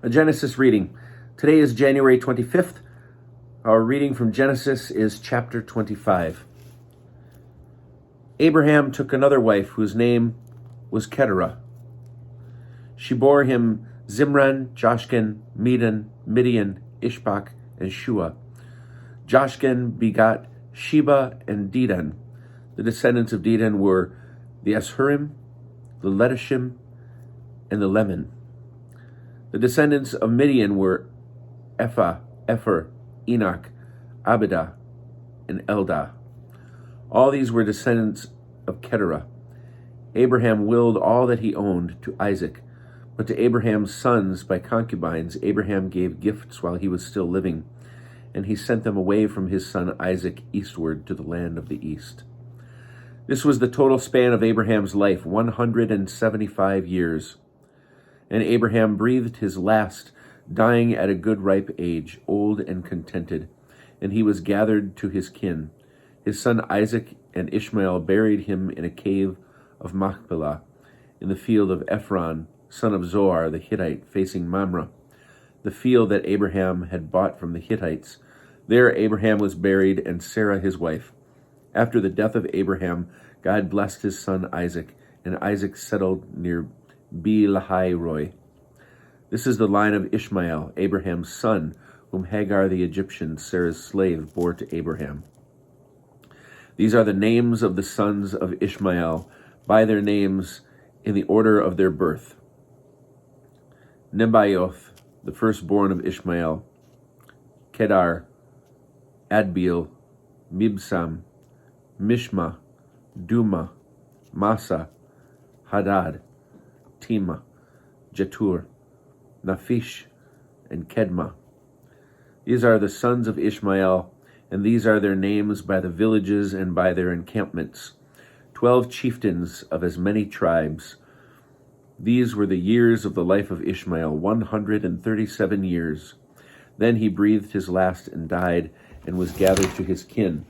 A Genesis reading. Today is January 25th. Our reading from Genesis is chapter 25. Abraham took another wife whose name was Keturah. She bore him Zimran, Joshkan, Medan, Midian, Ishbak, and Shua. Joshkan begot Sheba and Dedan. The descendants of Dedan were the Ashurim, the Letishim, and the Leman. The descendants of Midian were Ephah, Epher, Enoch, Abidah, and Eldah. All these were descendants of Keturah. Abraham willed all that he owned to Isaac, but to Abraham's sons by concubines Abraham gave gifts while he was still living, and he sent them away from his son Isaac eastward to the land of the east. This was the total span of Abraham's life, 175 years. And Abraham breathed his last, dying at a good ripe age, old and contented, and he was gathered to his kin. His son Isaac and Ishmael buried him in a cave of Machpelah, in the field of Ephron, son of Zohar the Hittite, facing Mamre, the field that Abraham had bought from the Hittites. There Abraham was buried, and Sarah his wife. After the death of Abraham, God blessed his son Isaac, and Isaac settled near Lahai-roi. This is the line of Ishmael, Abraham's son, whom Hagar the Egyptian, Sarah's slave, bore to Abraham. These are the names of the sons of Ishmael, by their names in the order of their birth. Nebaioth, the firstborn of Ishmael, Kedar, Adbeel, Mibsam, Mishma, Duma, Massa, Hadad, Tema, Jetur, Naphish, and Kedma. These are the sons of Ishmael, and these are their names by the villages and by their encampments, 12 chieftains of as many tribes. These were the years of the life of Ishmael, 137 years. Then he breathed his last and died, and was gathered to his kin.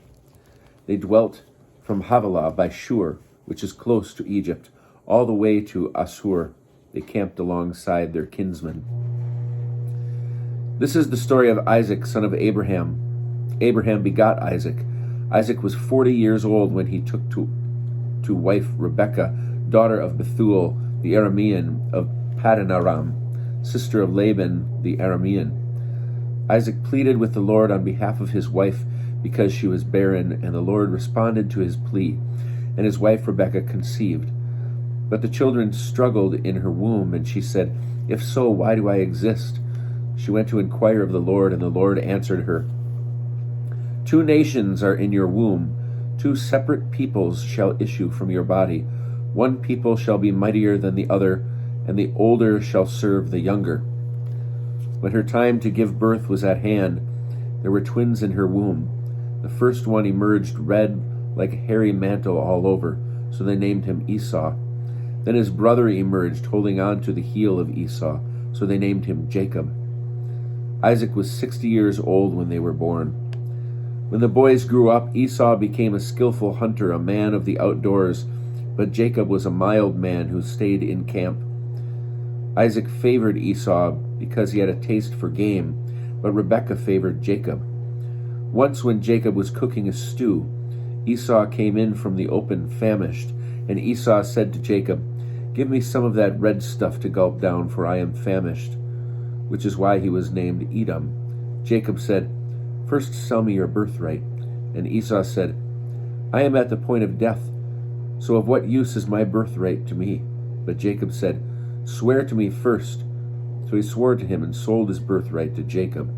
They dwelt from Havilah by Shur, which is close to Egypt, all the way to Assur. They camped alongside their kinsmen. This is the story of Isaac, son of Abraham. Abraham begot Isaac. Isaac was 40 years old when he took to wife Rebekah, daughter of Bethuel, the Aramean of Paddan Aram, sister of Laban the Aramean. Isaac pleaded with the Lord on behalf of his wife because she was barren, and the Lord responded to his plea, and his wife Rebekah conceived. But the children struggled in her womb, and she said, "If so, why do I exist?" She went to inquire of the Lord, and the Lord answered her, "Two nations are in your womb, 2 separate peoples shall issue from your body. One people shall be mightier than the other, and the older shall serve the younger." When her time to give birth was at hand, there were twins in her womb. The first one emerged red like a hairy mantle all over, so they named him Esau. Then his brother emerged, holding on to the heel of Esau, so they named him Jacob. Isaac was 60 years old when they were born. When the boys grew up, Esau became a skillful hunter, a man of the outdoors, but Jacob was a mild man who stayed in camp. Isaac favored Esau because he had a taste for game, but Rebekah favored Jacob. Once when Jacob was cooking a stew, Esau came in from the open famished, and Esau said to Jacob, "Give me some of that red stuff to gulp down, for I am famished," which is why he was named Edom. Jacob said, "First sell me your birthright." And Esau said, "I am at the point of death, so of what use is my birthright to me?" But Jacob said, "Swear to me first." So he swore to him and sold his birthright to Jacob.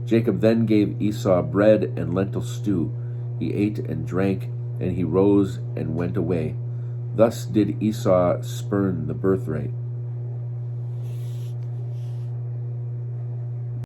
Jacob then gave Esau bread and lentil stew. He ate and drank, and he rose and went away. Thus did Esau spurn the birthright.